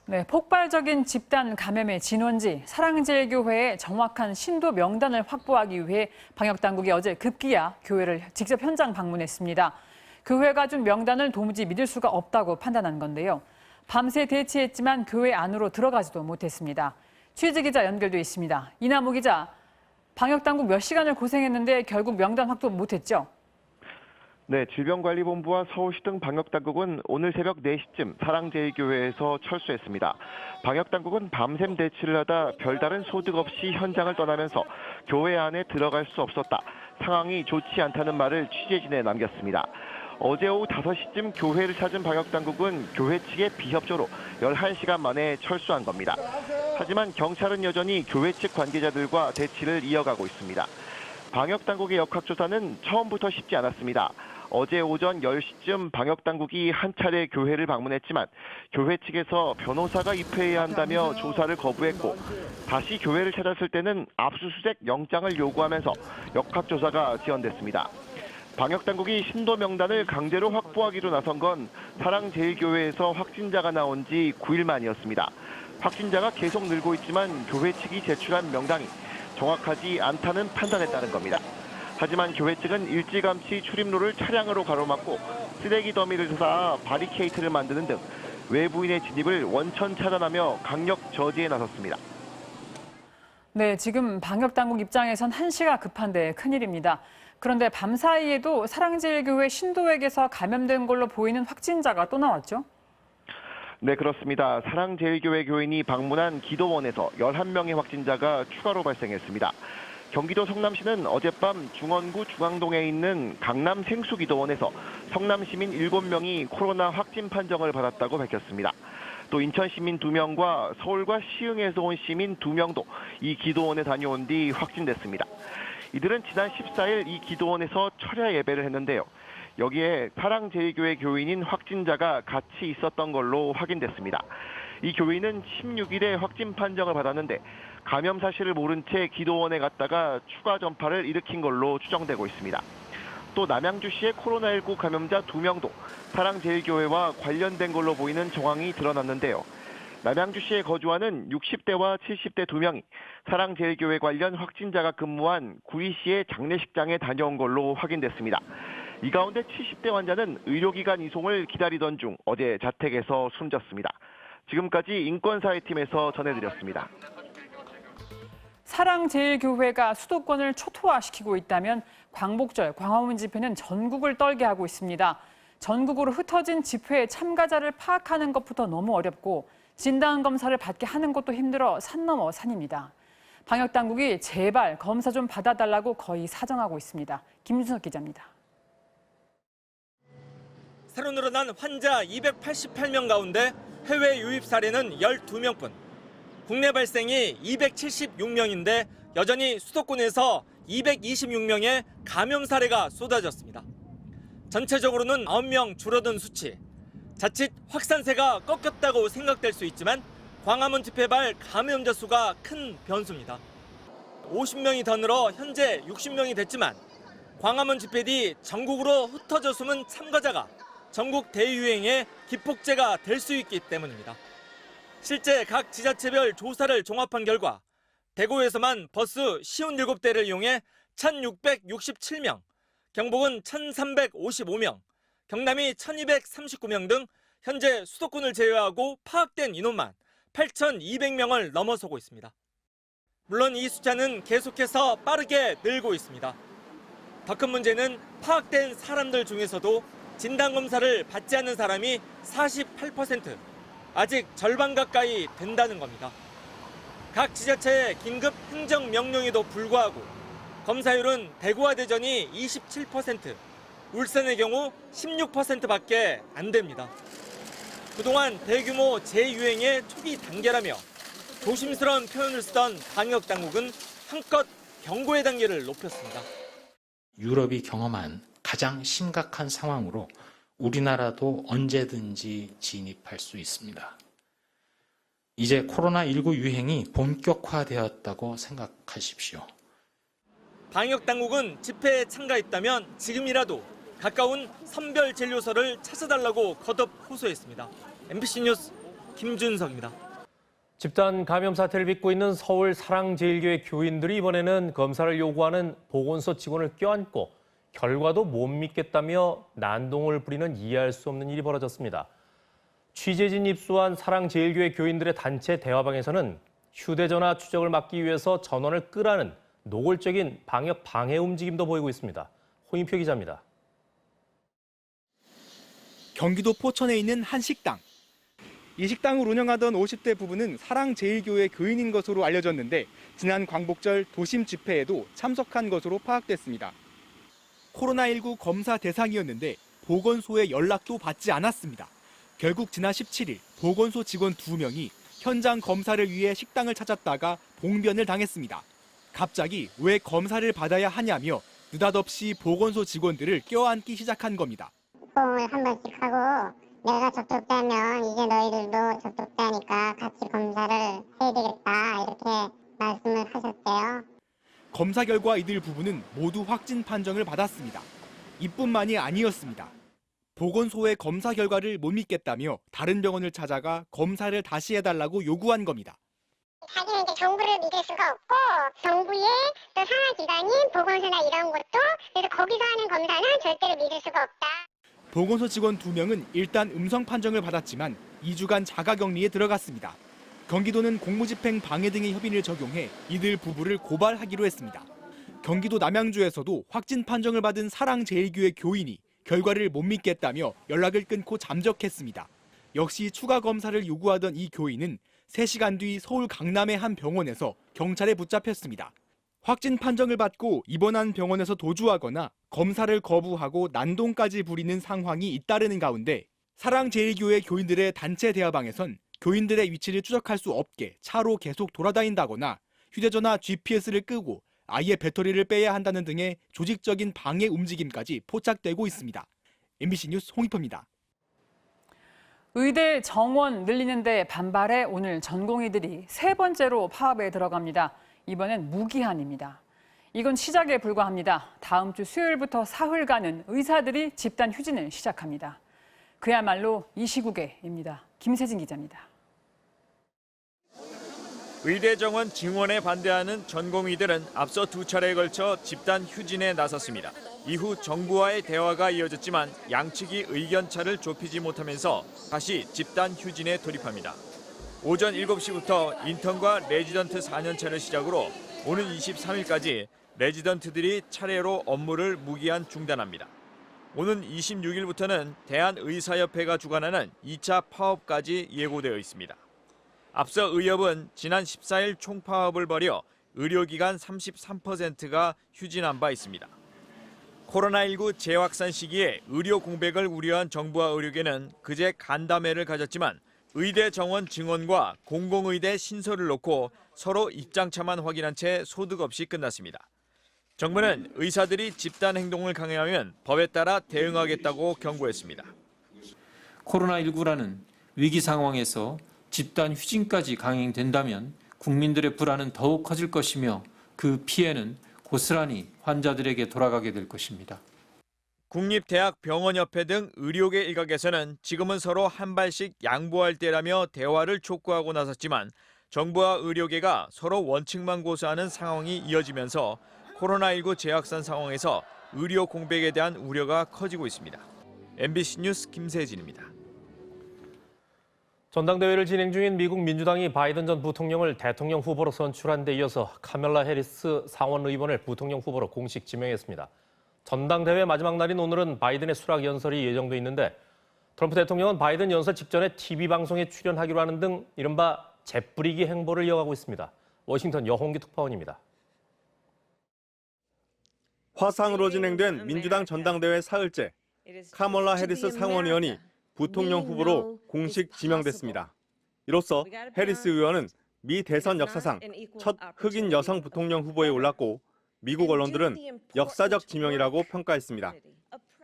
네, 폭발적인 집단 감염의 진원지 사랑제일교회의 정확한 신도 명단을 확보하기 위해 방역당국이 어제 급기야 교회를 직접 현장 방문했습니다. 교회가 준 명단을 도무지 믿을 수가 없다고 판단한 건데요. 밤새 대치했지만 교회 안으로 들어가지도 못했습니다. 취재기자 연결돼 있습니다. 이남우 기자, 방역당국 몇 시간을 고생했는데 결국 명단 확보 못했죠? 네, 질병관리본부와 서울시 등 방역당국은 오늘 새벽 4시쯤 사랑제일교회에서 철수했습니다. 방역당국은 밤샘 대치를 하다 별다른 소득 없이 현장을 떠나면서 교회 안에 들어갈 수 없었다. 상황이 좋지 않다는 말을 취재진에 남겼습니다. 어제 오후 5시쯤 교회를 찾은 방역당국은 교회 측의 비협조로 11시간 만에 철수한 겁니다. 하지만 경찰은 여전히 교회 측 관계자들과 대치를 이어가고 있습니다. 방역당국의 역학조사는 처음부터 쉽지 않았습니다. 어제 오전 10시쯤 방역당국이 한 차례 교회를 방문했지만 교회 측에서 변호사가 입회해야 한다며 조사를 거부했고 다시 교회를 찾았을 때는 압수수색 영장을 요구하면서 역학조사가 지연됐습니다. 방역당국이 신도 명단을 강제로 확보하기로 나선 건 사랑제일교회에서 확진자가 나온 지 9일 만이었습니다. 확진자가 계속 늘고 있지만 교회 측이 제출한 명단이 정확하지 않다는 판단에 따른 겁니다. 하지만 교회 측은 일찌감치 출입로를 차량으로 가로막고 쓰레기 더미를 쌓아 바리케이트를 만드는 등 외부인의 진입을 원천 차단하며 강력 저지에 나섰습니다. 네, 지금 방역당국 입장에선 한시가 급한데 큰일입니다. 그런데 밤사이에도 사랑제일교회 신도에게서 감염된 걸로 보이는 확진자가 또 나왔죠? 네, 그렇습니다. 사랑제일교회 교인이 방문한 기도원에서 11명의 확진자가 추가로 발생했습니다. 경기도 성남시는 어젯밤 중원구 중앙동에 있는 강남 생수기도원에서 성남시민 7명이 코로나 확진 판정을 받았다고 밝혔습니다. 또 인천시민 2명과 서울과 시흥에서 온 시민 2명도 이 기도원에 다녀온 뒤 확진됐습니다. 이들은 지난 14일 이 기도원에서 철야 예배를 했는데요. 여기에 사랑제일교회 교인인 확진자가 같이 있었던 걸로 확인됐습니다. 이 교인은 16일에 확진 판정을 받았는데 감염 사실을 모른 채 기도원에 갔다가 추가 전파를 일으킨 걸로 추정되고 있습니다. 또 남양주시의 코로나19 감염자 2명도 사랑제일교회와 관련된 걸로 보이는 정황이 드러났는데요. 남양주시에 거주하는 60대와 70대 2명이 사랑제일교회 관련 확진자가 근무한 구리시의 장례식장에 다녀온 걸로 확인됐습니다. 이 가운데 70대 환자는 의료기관 이송을 기다리던 중 어제 자택에서 숨졌습니다. 지금까지 인권사회팀에서 전해드렸습니다. 사랑제일교회가 수도권을 초토화시키고 있다면 광복절 광화문 집회는 전국을 떨게 하고 있습니다. 전국으로 흩어진 집회에 참가자를 파악하는 것부터 너무 어렵고 진단검사를 받게 하는 것도 힘들어 산 넘어 산입니다. 방역당국이 제발 검사 좀 받아달라고 거의 사정하고 있습니다. 김준석 기자입니다. 새로 늘어난 환자 288명 가운데 해외 유입 사례는 12명뿐. 국내 발생이 276명인데 여전히 수도권에서 226명의 감염 사례가 쏟아졌습니다. 전체적으로는 9명 줄어든 수치. 자칫 확산세가 꺾였다고 생각될 수 있지만 광화문 집회발 감염자 수가 큰 변수입니다. 50명이 더 늘어 현재 60명이 됐지만 광화문 집회 뒤 전국으로 흩어져 숨은 참가자가 전국 대유행의 기폭제가 될 수 있기 때문입니다. 실제 각 지자체별 조사를 종합한 결과 대구에서만 버스 57대를 이용해 1,667명, 경북은 1,355명, 경남이 1,239명 등 현재 수도권을 제외하고 파악된 인원만 8,200명을 넘어서고 있습니다. 물론 이 숫자는 계속해서 빠르게 늘고 있습니다. 더 큰 문제는 파악된 사람들 중에서도 진단검사를 받지 않는 사람이 48%, 아직 절반 가까이 된다는 겁니다. 각 지자체의 긴급 행정명령에도 불구하고 검사율은 대구와 대전이 27%, 울산의 경우 16%밖에 안 됩니다. 그동안 대규모 재유행의 초기 단계라며 조심스러운 표현을 쓰던 방역당국은 한껏 경고의 단계를 높였습니다. 유럽이 경험한 가장 심각한 상황으로 우리나라도 언제든지 진입할 수 있습니다. 이제 코로나19 유행이 본격화되었다고 생각하십시오. 방역당국은 집회에 참가했다면 지금이라도 가까운 선별진료소를 찾아달라고 거듭 호소했습니다. MBC 뉴스 김준석입니다. 집단 감염 사태를 빚고 있는 서울 사랑제일교회 교인들이 이번에는 검사를 요구하는 보건소 직원을 껴안고 결과도 못 믿겠다며 난동을 부리는 이해할 수 없는 일이 벌어졌습니다. 취재진 입수한 사랑제일교회 교인들의 단체 대화방에서는 휴대전화 추적을 막기 위해서 전원을 끄라는 노골적인 방역 방해 움직임도 보이고 있습니다. 홍인표 기자입니다. 경기도 포천에 있는 한 식당. 이 식당을 운영하던 50대 부부는 사랑제일교회 교인인 것으로 알려졌는데 지난 광복절 도심 집회에도 참석한 것으로 파악됐습니다. 코로나19 검사 대상이었는데 보건소에 연락도 받지 않았습니다. 결국 지난 17일 보건소 직원 2명이 현장 검사를 위해 식당을 찾았다가 봉변을 당했습니다. 갑자기 왜 검사를 받아야 하냐며 느닷없이 보건소 직원들을 껴안기 시작한 겁니다. 뽕을 한 번씩 하고 내가 접촉되면 이제 너희들도 접촉되니까 같이 검사를 해야 되겠다 이렇게 말씀을 하셨대요. 검사 결과 이들 부부는 모두 확진 판정을 받았습니다. 이뿐만이 아니었습니다. 보건소의 검사 결과를 못 믿겠다며 다른 병원을 찾아가 검사를 다시 해달라고 요구한 겁니다. 자기는 이제 정부를 믿을 수가 없고 정부의 또 산하기관인 보건소나 이런 것도 그래서 거기서 하는 검사는 절대로 믿을 수가 없다. 보건소 직원 2명은 일단 음성 판정을 받았지만 2주간 자가격리에 들어갔습니다. 경기도는 공무집행 방해 등의 협의를 적용해 이들 부부를 고발하기로 했습니다. 경기도 남양주에서도 확진 판정을 받은 사랑제일교회 교인이 결과를 못 믿겠다며 연락을 끊고 잠적했습니다. 역시 추가 검사를 요구하던 이 교인은 3시간 뒤 서울 강남의 한 병원에서 경찰에 붙잡혔습니다. 확진 판정을 받고 입원한 병원에서 도주하거나 검사를 거부하고 난동까지 부리는 상황이 잇따르는 가운데 사랑제일교회 교인들의 단체 대화방에선 교인들의 위치를 추적할 수 없게 차로 계속 돌아다닌다거나 휴대전화 GPS를 끄고 아예 배터리를 빼야 한다는 등의 조직적인 방해 움직임까지 포착되고 있습니다. MBC 뉴스 홍익표입니다. 의대 정원 늘리는데 반발해 오늘 전공의들이 3번째로 파업에 들어갑니다. 이번엔 무기한입니다. 이건 시작에 불과합니다. 다음 주 수요일부터 사흘간은 의사들이 집단 휴진을 시작합니다. 그야말로 이 시국에입니다. 김세진 기자입니다. 의대 정원 증원에 반대하는 전공의들은 앞서 2차례에 걸쳐 집단 휴진에 나섰습니다. 이후 정부와의 대화가 이어졌지만 양측이 의견차를 좁히지 못하면서 다시 집단 휴진에 돌입합니다. 오전 7시부터 인턴과 레지던트 4년차를 시작으로 오는 23일까지 레지던트들이 차례로 업무를 무기한 중단합니다. 오는 26일부터는 대한의사협회가 주관하는 2차 파업까지 예고되어 있습니다. 앞서 의협은 지난 14일 총파업을 벌여 의료기관 33%가 휴진한 바 있습니다. 코로나19 재확산 시기에 의료 공백을 우려한 정부와 의료계는 그제 간담회를 가졌지만 의대 정원 증원과 공공의대 신설을 놓고 서로 입장차만 확인한 채 소득 없이 끝났습니다. 정부는 의사들이 집단 행동을 강행하면 법에 따라 대응하겠다고 경고했습니다. 코로나19라는 위기 상황에서 집단 휴진까지 강행된다면 국민들의 불안은 더욱 커질 것이며 그 피해는 고스란히 환자들에게 돌아가게 될 것입니다. 국립대학병원협회 등 의료계 일각에서는 지금은 서로 한 발씩 양보할 때라며 대화를 촉구하고 나섰지만 정부와 의료계가 서로 원칙만 고수하는 상황이 이어지면서 코로나19 재확산 상황에서 의료 공백에 대한 우려가 커지고 있습니다. MBC 뉴스 김세진입니다. 전당대회를 진행 중인 미국 민주당이 바이든 전 부통령을 대통령 후보로 선출한 데 이어서 카멜라 해리스 상원 의원을 부통령 후보로 공식 지명했습니다. 전당대회 마지막 날인 오늘은 바이든의 수락 연설이 예정돼 있는데 트럼프 대통령은 바이든 연설 직전에 TV 방송에 출연하기로 하는 등 이른바 재뿌리기 행보를 이어가고 있습니다. 워싱턴 여홍기 특파원입니다. 화상으로 진행된 민주당 전당대회 사흘째, 카멀라 해리스 상원의원이 부통령 후보로 공식 지명됐습니다. 이로써 해리스 의원은 미 대선 역사상 첫 흑인 여성 부통령 후보에 올랐고 미국 언론들은 역사적 지명이라고 평가했습니다.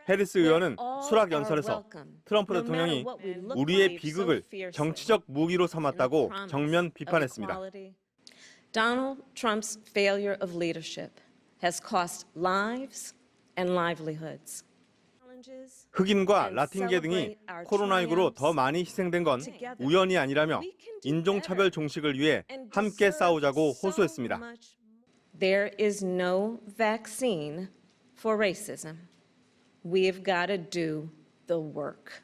해리스 의원은 수락 연설에서 트럼프 대통령이 우리의 비극을 정치적 무기로 삼았다고 정면 비판했습니다. Donald Trump's failure of leadership has cost lives and livelihoods. 흑인과 라틴계 등이 코로나19로 더 많이 희생된 건 우연이 아니라며 인종차별 종식을 위해 함께 싸우자고 호소했습니다. There is no vaccine for racism. We've got to do the work.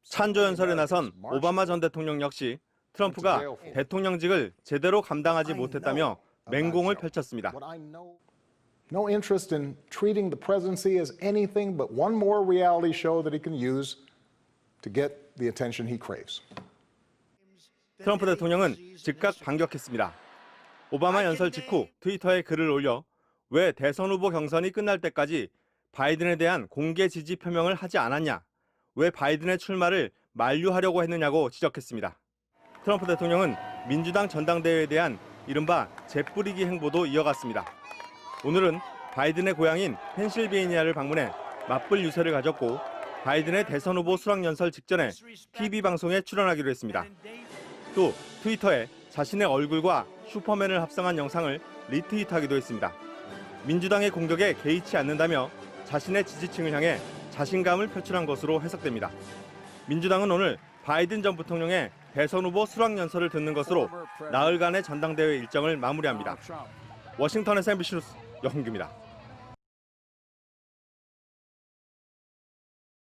찬조 연설에 나선 오바마 전 대통령 역시 트럼프가 대통령직을 제대로 감당하지 못했다며 맹공을 펼쳤습니다. No interest in treating the presidency as anything but one more reality show that he can use to get the attention he craves. 트럼프 대통령은 즉각 반격했습니다. 오바마 연설 직후 트위터에 글을 올려 왜 대선 후보 경선이 끝날 때까지 바이든에 대한 공개 지지 표명을 하지 않았냐, 왜 바이든의 출마를 만류하려고 했느냐고 지적했습니다. 트럼프 대통령은 민주당 전당대회에 대한 이른바 재뿌리기 행보도 이어갔습니다. 오늘은 바이든의 고향인 펜실베이니아를 방문해 맞불 유세를 가졌고 바이든의 대선 후보 수락 연설 직전에 TV 방송에 출연하기로 했습니다. 또 트위터에 자신의 얼굴과 슈퍼맨을 합성한 영상을 리트윗하기도 했습니다. 민주당의 공격에 개의치 않는다며 자신의 지지층을 향해 자신감을 표출한 것으로 해석됩니다. 민주당은 오늘 바이든 전 부통령의 대선 후보 수락 연설을 듣는 것으로 나흘간의 전당대회 일정을 마무리합니다. 워싱턴에서 MBC 뉴스 여홍규입니다.